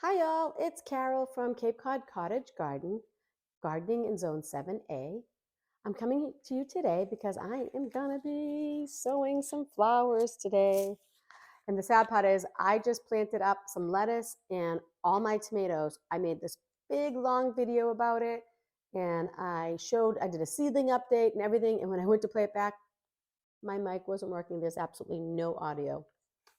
Hi y'all, it's Carol from Cape Cod Cottage Garden, gardening in Zone 7A. I'm coming to you today because I am gonna be sowing some flowers today. And the sad part is I just planted up some lettuce and all my tomatoes. I made this big long video about it and I did a seedling update and everything. And when I went to play it back, my mic wasn't working. There's absolutely no audio.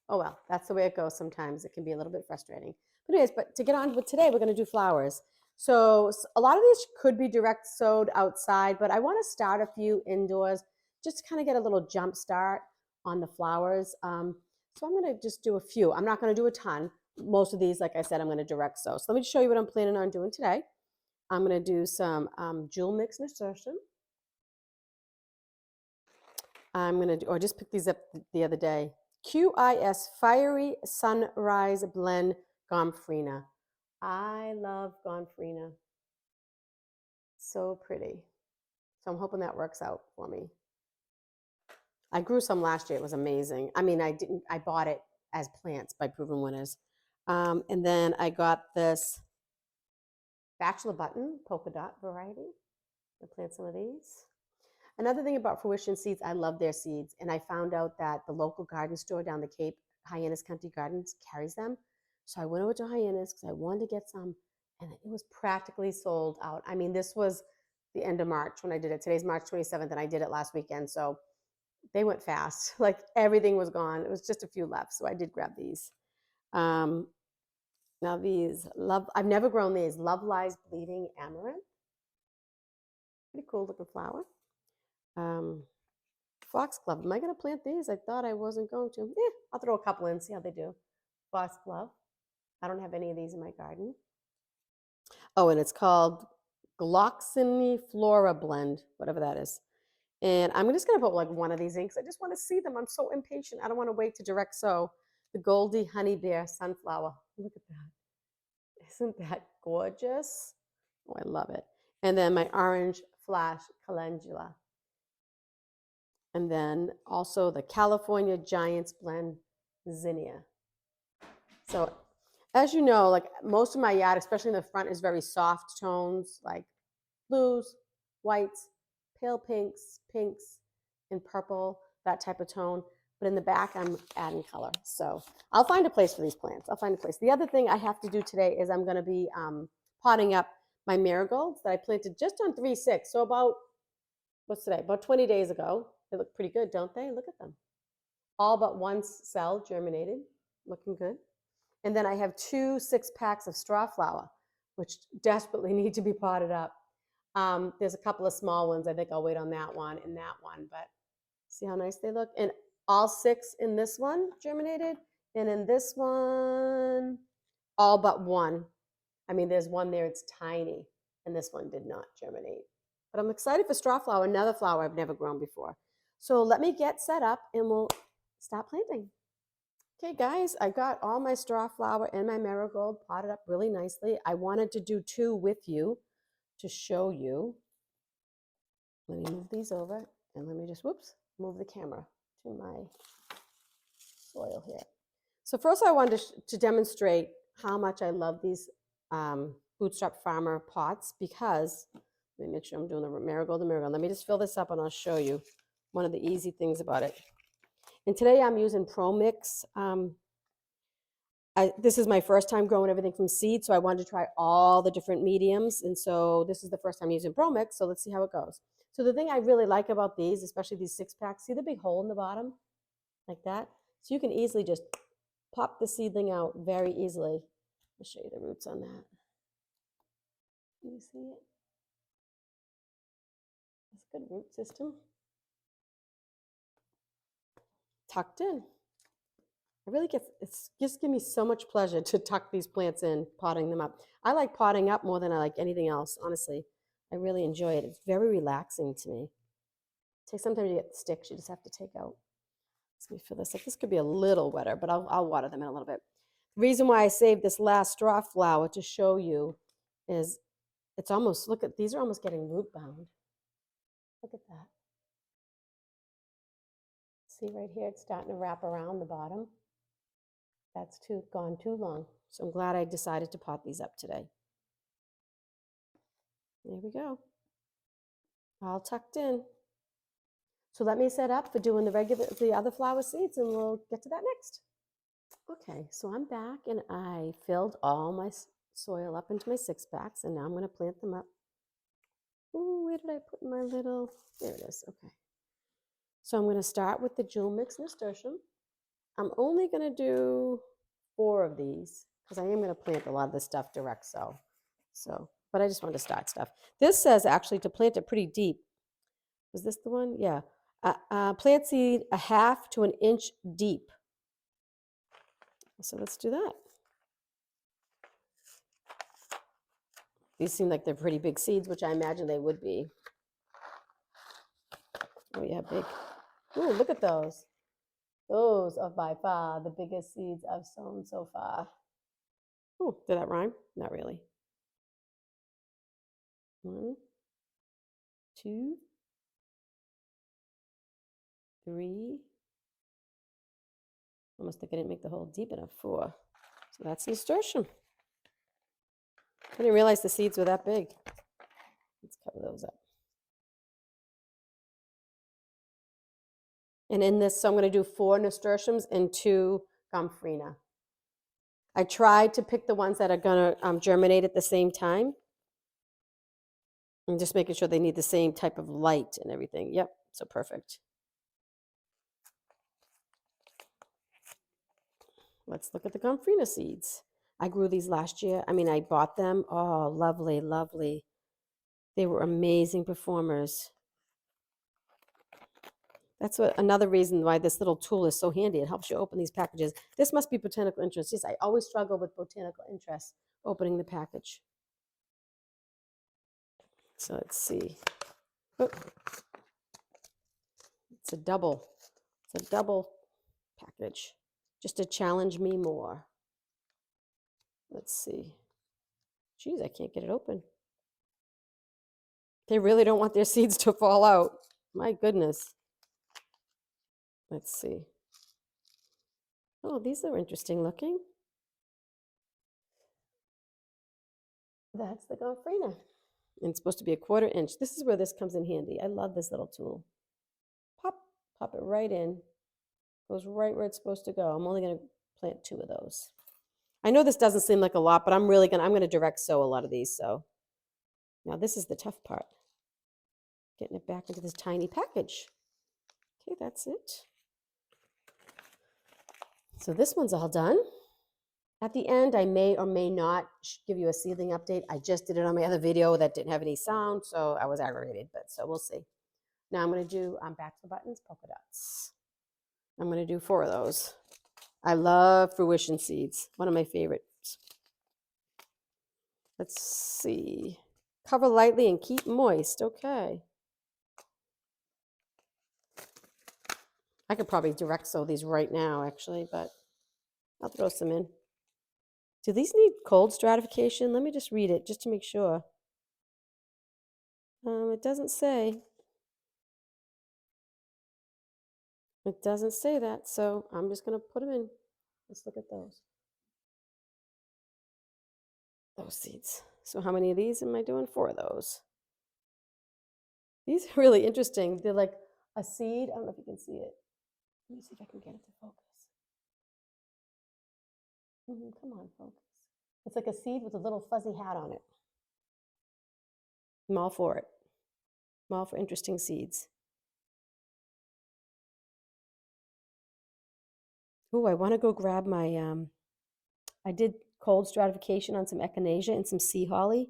Oh well, that's the way it goes sometimes. It can be a little bit frustrating. But anyways, to get on with today, we're going to do flowers. So a lot of these could be direct sowed outside, but I want to start a few indoors just to kind of get a little jump start on the flowers. So I'm going to just do a few. I'm not going to do a ton. Most of these, like I said, I'm going to direct sow. So let me show you what I'm planning on doing today. I'm going to do some jewel mix nasturtium. I'm going to do, or just pick these up the other day. QIS Fiery Sunrise Blend Gomphrena. I love Gomphrena. So pretty. So I'm hoping that works out for me. I grew some last year. It was amazing. I mean, I bought it as plants by Proven Winners. And then I got this Bachelor Button polka dot variety. I'll plant some of these. Another thing about Fruition Seeds, I love their seeds. And I found out that the local garden store down the Cape, Hyannis Country Gardens, carries them. So I went over to Hyannis because I wanted to get some, and it was practically sold out. I mean, this was the end of March when I did it. Today's March 27th, and I did it last weekend. So they went fast. Like everything was gone. It was just a few left. So I did grab these. Um, now I've never grown these. Love Lies Bleeding Amaranth. Pretty cool looking flower. Um, Foxglove. Am I going to plant these? I thought I wasn't going to. Yeah, I'll throw a couple in, see how they do. Foxglove. I don't have any of these in my garden. Oh, and it's called Gloxiny Flora Blend, whatever that is. And I'm just going to put like one of these in because I just want to see them. I'm so impatient. I don't want to wait to direct sow. The Goldie Honey Bear Sunflower. Look at that. Isn't that gorgeous? Oh, I love it. And then my Orange Flash Calendula. And then also the California Giants Blend Zinnia. So as you know, like most of my yard, especially in the front, is very soft tones, like blues, whites, pale pinks, and purple, that type of tone. But in the back, I'm adding color. So I'll find a place for these plants. I'll find a place. The other thing I have to do today is I'm going to be potting up my marigolds that I planted just on 3-6. So what's today? About 20 days ago. They look pretty good, don't they? Look at them. All but one cell germinated, looking good. And then I have 2 6-packs of straw flower, which desperately need to be potted up. There's a couple of small ones. I think I'll wait on that one and that one, but see how nice they look? And all 6 in this one germinated, and in this one, all but one. I mean, there's one there, it's tiny, and this one did not germinate. But I'm excited for straw flower, another flower I've never grown before. So let me get set up and we'll start planting. Okay, guys, I got all my straw flower and my marigold potted up really nicely. I wanted to do 2 with you to show you. Let me move these over and let me just, whoops, move the camera to my soil here. So first I wanted to demonstrate how much I love these Bootstrap Farmer pots because, let me make sure I'm doing the marigold. Let me just fill this up and I'll show you one of the easy things about it. And today I'm using Pro Mix. This is my first time growing everything from seed, so I wanted to try all the different mediums. And so this is the first time using Pro Mix, so let's see how it goes. So the thing I really like about these, especially these 6-packs, see the big hole in the bottom? Like that? So you can easily just pop the seedling out very easily. I'll show you the roots on that. Can you see it? That's a good root system. Tucked in. It's just give me so much pleasure to tuck these plants in, potting them up. I like potting up more than I like anything else, honestly. I really enjoy it. It's very relaxing to me. Sometimes you get sticks you just have to take out. Let me fill this up. This could be a little wetter, but I'll water them in a little bit. The reason why I saved this last straw flower to show you is it's almost, look at, these are almost getting root bound. Look at that. See right here, it's starting to wrap around the bottom. That's gone too long. So I'm glad I decided to pot these up today. There we go. All tucked in. So let me set up for doing the other flower seeds, and we'll get to that next. Okay, so I'm back, and I filled all my soil up into my 6-packs, and now I'm going to plant them up. Ooh, where did I put my little? There it is. Okay. So I'm going to start with the Jewel Mix Nasturtium. I'm only going to do 4 of these because I am going to plant a lot of this stuff direct sow. So, but I just wanted to start stuff. This says actually to plant it pretty deep. Was this the one? Yeah. Plant seed 1/2 to 1 inch deep. So let's do that. These seem like they're pretty big seeds, which I imagine they would be. Oh yeah, big. Ooh, look at those. Those are by far the biggest seeds I've sown so far. Ooh, did that rhyme? Not really. 1, 2, 3. Almost think I didn't make the hole deep enough. 4. So that's nasturtium. I didn't realize the seeds were that big. Let's cover those up. And in this, so I'm going to do 4 nasturtiums and 2 gomphrena. I tried to pick the ones that are going to germinate at the same time. I'm just making sure they need the same type of light and everything. Yep, so perfect. Let's look at the gomphrena seeds. I grew these last year. I mean, I bought them. Oh, lovely, lovely. They were amazing performers. That's another reason why this little tool is so handy. It helps you open these packages. This must be botanical interest. Yes, I always struggle with botanical interest opening the package. So let's see. Oh, it's a double package, just to challenge me more. Let's see. Geez, I can't get it open. They really don't want their seeds to fall out. My goodness. Let's see. Oh, these are interesting looking. That's the gomphrena. And it's supposed to be 1/4 inch. This is where this comes in handy. I love this little tool. Pop it right in. Goes right where it's supposed to go. I'm only going to plant 2 of those. I know this doesn't seem like a lot, but I'm going to direct sow a lot of these. So now this is the tough part. Getting it back into this tiny package. Okay, that's it. So this one's all done. At the end, I may or may not give you a seedling update. I just did it on my other video that didn't have any sound, so I was aggravated, but so we'll see. Now I'm going to do back to the buttons, polka dots. I'm going to do 4 of those. I love fruition seeds, one of my favorites. Let's see. Cover lightly and keep moist. Okay. I could probably direct sow these right now, actually, but I'll throw some in. Do these need cold stratification? Let me just read it just to make sure. It doesn't say. It doesn't say that, so I'm just going to put them in. Let's look at those. Those seeds. So how many of these am I doing? 4 of those. These are really interesting. They're like a seed. I don't know if you can see it. Let me see if I can get it to focus. Come on, focus. It's like a seed with a little fuzzy hat on it. I'm all for it. I'm all for interesting seeds. Ooh, I want to go grab my, I did cold stratification on some echinacea and some sea holly.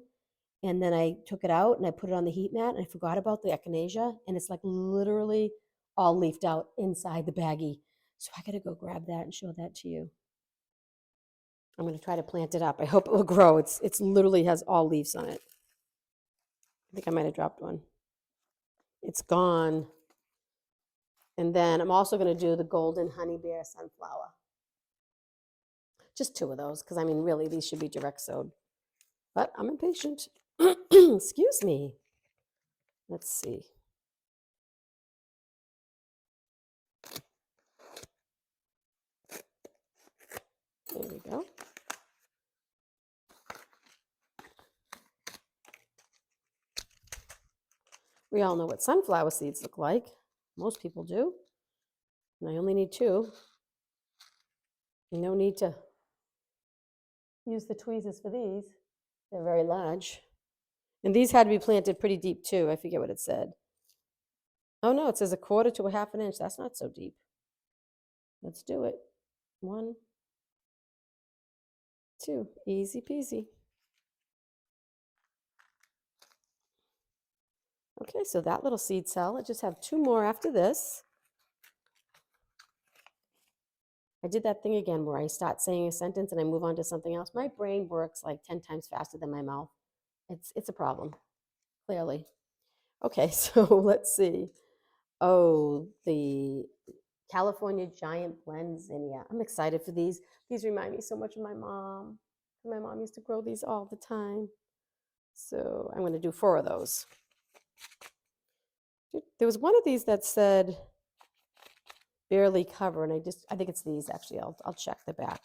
And then I took it out and I put it on the heat mat and I forgot about the echinacea. And it's like literally all leafed out inside the baggie. So I got to go grab that and show that to you. I'm going to try to plant it up. I hope it will grow. It's literally has all leaves on it. I think I might have dropped one. It's gone. And then I'm also going to do the golden honey bear sunflower. Just 2 of those, because I mean, really, these should be direct sowed. But I'm impatient. Excuse me. Let's see. go. We all know what sunflower seeds look like. Most people do. And I only need 2. No need to use the tweezers for these. They're very large. And these had to be planted pretty deep too. I forget what it said. Oh no, it says 1/4 to 1/2 inch. That's not so deep. Let's do it. 1, 2, easy peasy. Okay, so that little seed cell, I just have 2 more after this. I did that thing again where I start saying a sentence and I move on to something else. My brain works like 10 times faster than my mouth. It's a problem, clearly. Okay, so let's see. Oh, the California Giant Blend Zinnia. I'm excited for these. These remind me so much of my mom. My mom used to grow these all the time. So I'm going to do 4 of those. There was one of these that said barely cover, and I think it's these actually. I'll check the back.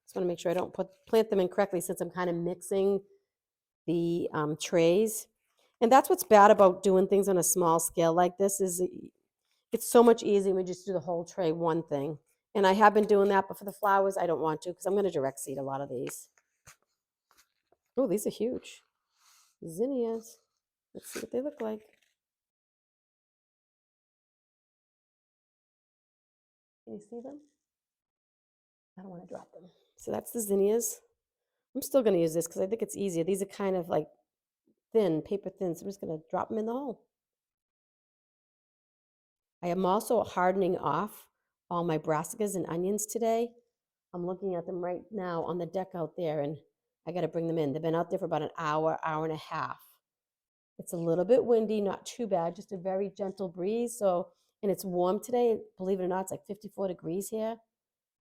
Just want to make sure I don't plant them incorrectly since I'm kind of mixing the trays. And that's what's bad about doing things on a small scale like this is it's so much easier when we just do the whole tray one thing. And I have been doing that, but for the flowers, I don't want to because I'm going to direct seed a lot of these. Oh, these are huge. Zinnias. Let's see what they look like. Can you see them? I don't want to drop them. So that's the zinnias. I'm still going to use this because I think it's easier. These are kind of like thin, paper thin, so I'm just going to drop them in the hole. I am also hardening off all my brassicas and onions today. I'm looking at them right now on the deck out there, and I got to bring them in. They've been out there for about an hour, hour and a half. It's a little bit windy, not too bad, just a very gentle breeze. So, and it's warm today. Believe it or not, it's like 54 degrees here.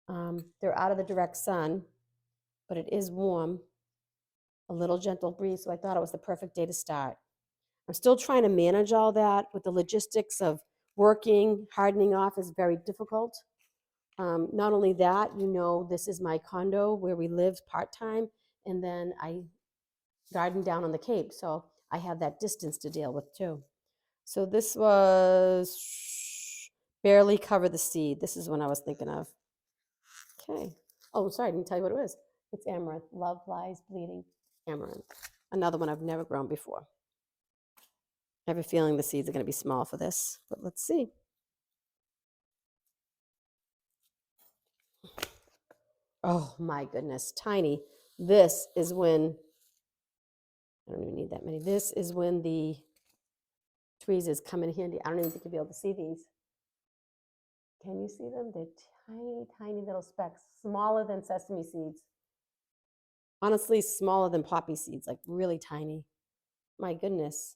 They're out of the direct sun, but it is warm, a little gentle breeze. So I thought it was the perfect day to start. I'm still trying to manage all that with the logistics of working, hardening off is very difficult. Not only that, this is my condo where we live part-time, and then I garden down on the Cape. So I have that distance to deal with too. So this was barely cover the seed. This is what I was thinking of. Okay. Oh, sorry, I didn't tell you what it was. It's amaranth. Love lies bleeding amaranth. Another one I've never grown before. I have a feeling the seeds are going to be small for this, but let's see. Oh my goodness, tiny. This is when, I don't even need that many. This is when the tweezers come in handy. I don't even think you'll be able to see these. Can you see them? They're tiny, tiny little specks, smaller than sesame seeds. Honestly, smaller than poppy seeds, like really tiny. My goodness,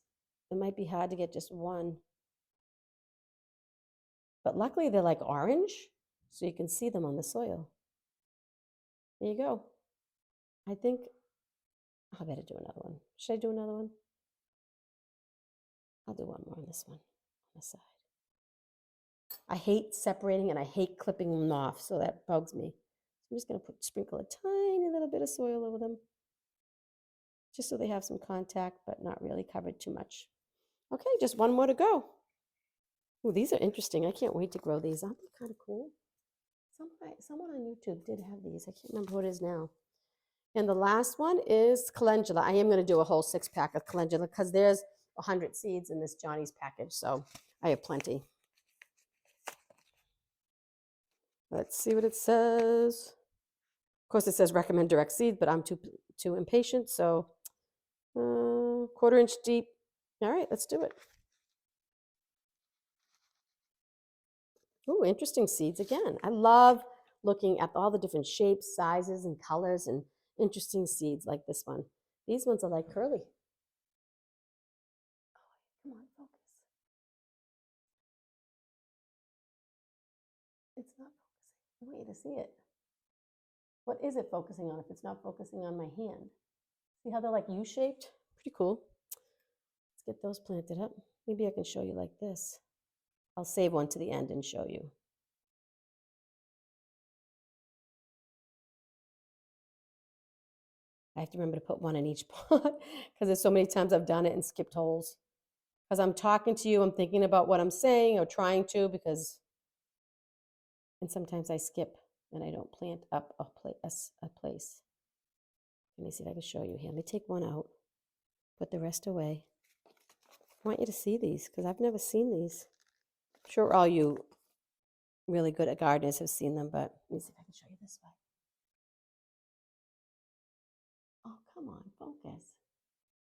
it might be hard to get just one. But luckily they're like orange, so you can see them on the soil. There you go. I think I better do another one. Should I do another one? I'll do one more on this one, on the side. I hate separating and I hate clipping them off, so that bugs me. I'm just going to sprinkle a tiny little bit of soil over them, just so they have some contact, but not really covered too much. Okay, just one more to go. Oh, these are interesting. I can't wait to grow these. Aren't they kind of cool? Someone on YouTube did have these. I can't remember who it is now. And the last one is calendula. I am going to do a whole 6-pack of calendula because there's 100 seeds in this Johnny's package, so I have plenty. Let's see what it says. Of course, it says recommend direct seed, but I'm too impatient, so 1/4 inch deep. All right, let's do it. Oh, interesting seeds again. I love looking at all the different shapes, sizes, and colors, and interesting seeds like this one. These ones are like curly. Oh, come on, focus. It's not focusing. I want you to see it. What is it focusing on if it's not focusing on my hand? See how they're like U-shaped? Pretty cool. Let's get those planted up. Maybe I can show you like this. I'll save one to the end and show you. I have to remember to put one in each pot because there's so many times I've done it and skipped holes. Because I'm talking to you, I'm thinking about what I'm saying or trying to and sometimes I skip and I don't plant up a place. Let me see if I can show you here. Let me take one out, put the rest away. I want you to see these because I've never seen these. I'm sure all you really good at gardeners have seen them, but let me see if I can show you this way. Oh, come on, focus.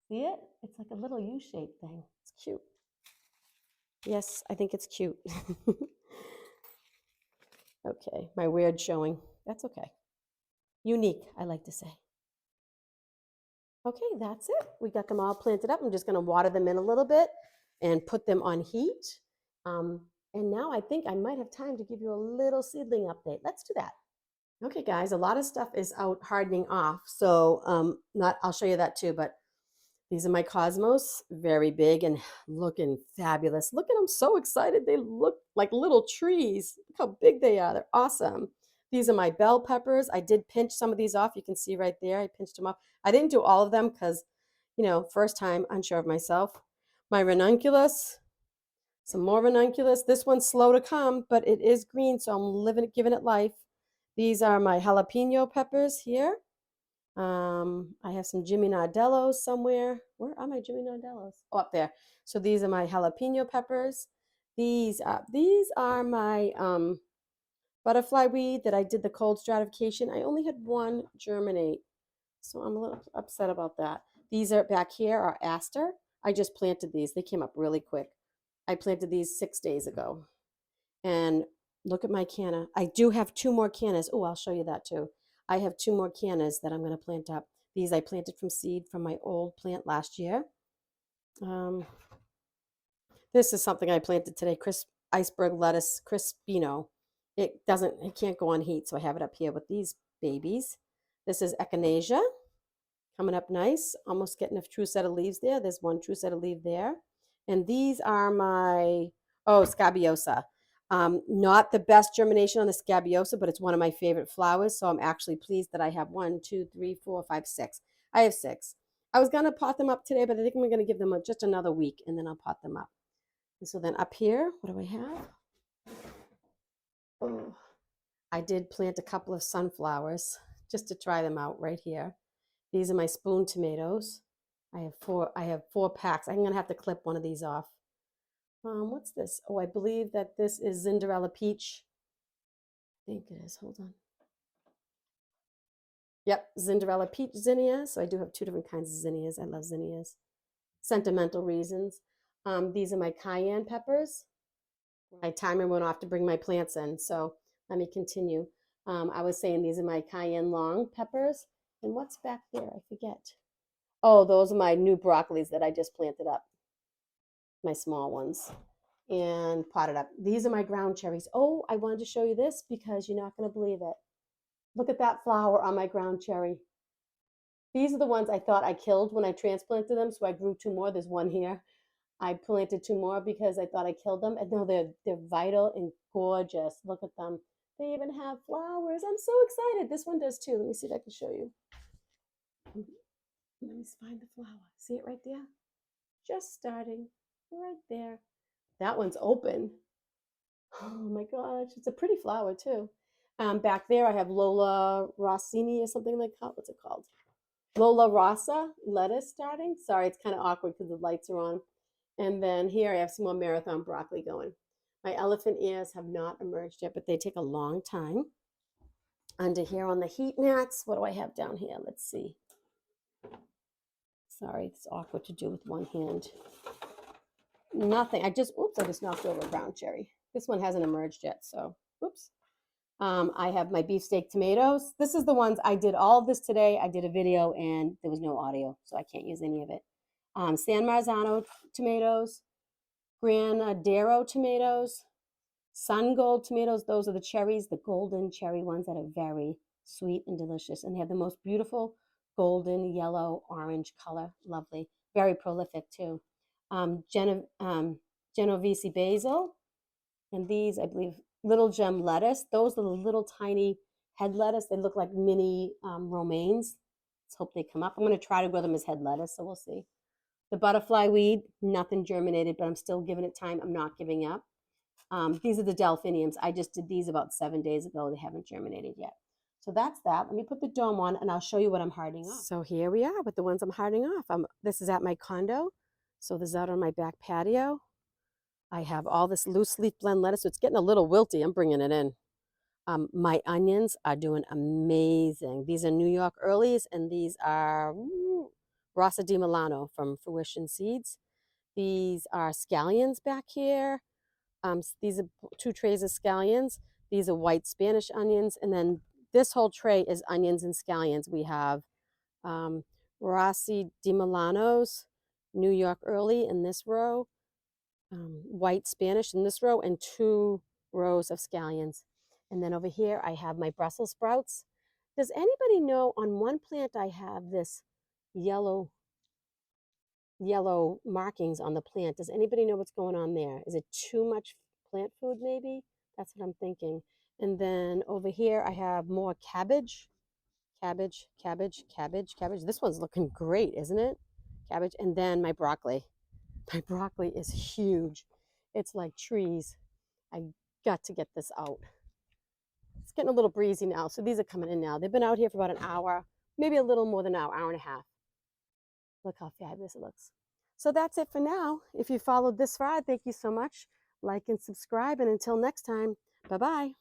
See it? It's like a little U-shaped thing. It's cute. Yes, I think it's cute. Okay, my weird showing. That's okay. Unique, I like to say. Okay, that's it. We got them all planted up. I'm just going to water them in a little bit and put them on heat. And now I think I might have time to give you a little seedling update. Let's do that. Okay, guys, a lot of stuff is out hardening off. So I'll show you that too, but these are my cosmos, very big and looking fabulous. Look at them, so excited. They look like little trees. Look how big they are. They're awesome. These are my bell peppers. I did pinch some of these off. You can see right there. I pinched them off. I didn't do all of them because, first time, unsure of myself. My ranunculus, some more ranunculus. This one's slow to come, but it is green, so I'm giving it life. These are my jalapeno peppers here. I have some Jimmy Nardellos somewhere. Where are my Jimmy Nardellos? Oh, up there. So these are my jalapeno peppers. These are my butterfly weed that I did the cold stratification. I only had one germinate, so I'm a little upset about that. These are back here are aster. I just planted these. They came up really quick. I planted these 6 days ago. And look at my canna. I do have 2 more cannas. Oh, I'll show you that too. I have 2 more cannas that I'm going to plant up. These I planted from seed from my old plant last year. This is something I planted today, crisp iceberg lettuce, crispino. It can't go on heat, so I have it up here with these babies. This is echinacea, coming up nice, almost getting a true set of leaves there. There's one true set of leaf there. And these are my, scabiosa. Not the best germination on the scabiosa, but it's one of my favorite flowers. So I'm actually pleased that I have 1, 2, 3, 4, 5, 6. I have 6. I was going to pot them up today, but I think we're going to give them just another week and then I'll pot them up. And so then up here, what do I have? Oh, I did plant a couple of sunflowers just to try them out right here. These are my spoon tomatoes. I have 4 packs. I'm going to have to clip one of these off. What's this? Oh, I believe that this is Cinderella Peach. I think it is. Hold on. Yep, Cinderella Peach zinnia. So I do have 2 different kinds of zinnias. I love zinnias. Sentimental reasons. These are my cayenne peppers. My timer went off to bring my plants in, so let me continue. I was saying these are my cayenne long peppers. And what's back there? I forget. Oh, those are my new broccolis that I just planted up. My small ones. And potted up. These are my ground cherries. Oh, I wanted to show you this because you're not going to believe it. Look at that flower on my ground cherry. These are the ones I thought I killed when I transplanted them, so I grew 2 more. There's one here. I planted 2 more because I thought I killed them. And no, they're vital and gorgeous. Look at them. They even have flowers. I'm so excited. This one does too. Let me see if I can show you. Let me find the flower. See it right there? Just starting right there. That one's open. Oh my gosh, it's a pretty flower too. Back there I have Lola Rossini or something like that. What's it called? Lola Rossa lettuce starting. Sorry, it's kind of awkward because the lights are on. And then here I have some more marathon broccoli going. My elephant ears have not emerged yet, but they take a long time. Under here on the heat mats, what do I have down here? Let's see. Sorry, it's awkward to do with one hand. Nothing. I just knocked over a ground cherry. This one hasn't emerged yet, so oops. I have my beefsteak tomatoes. This is the ones I did all of this today. I did a video and there was no audio, so I can't use any of it. San Marzano tomatoes, Granadero tomatoes, Sun Gold tomatoes. Those are the cherries, the golden cherry ones that are very sweet and delicious. And they have the most beautiful golden, yellow, orange color. Lovely. Very prolific too. Genovese basil. And these, I believe, little gem lettuce. Those are the little tiny head lettuce. They look like mini romaines. Let's hope they come up. I'm going to try to grow them as head lettuce, so we'll see. The butterfly weed, nothing germinated, but I'm still giving it time. I'm not giving up. These are the delphiniums. I just did these about 7 days ago. They haven't germinated yet. So that's that. Let me put the dome on and I'll show you what I'm hardening off. So here we are with the ones I'm hardening off. This is at my condo. So this is out on my back patio. I have all this loose leaf blend lettuce. So it's getting a little wilty. I'm bringing it in. My onions are doing amazing. These are New York Earlies, and these are Rosa di Milano from Fruition Seeds. These are scallions back here. These are 2 trays of scallions. These are white Spanish onions. And then this whole tray is onions and scallions. We have Rossi di Milano's, New York Early in this row, white Spanish in this row, and 2 rows of scallions. And then over here, I have my Brussels sprouts. Does anybody know, on one plant I have this yellow markings on the plant. Does anybody know what's going on there? Is it too much plant food maybe? That's what I'm thinking. And then over here I have more cabbage. Cabbage. This one's looking great, isn't it? Cabbage. And then my broccoli. My broccoli is huge. It's like trees. I got to get this out. It's getting a little breezy now, so these are coming in now. They've been out here for about an hour, maybe a little more than an hour and a half. Look how fabulous it looks. So that's it for now. If you followed this far, thank you so much. Like and subscribe, and until next time, bye-bye.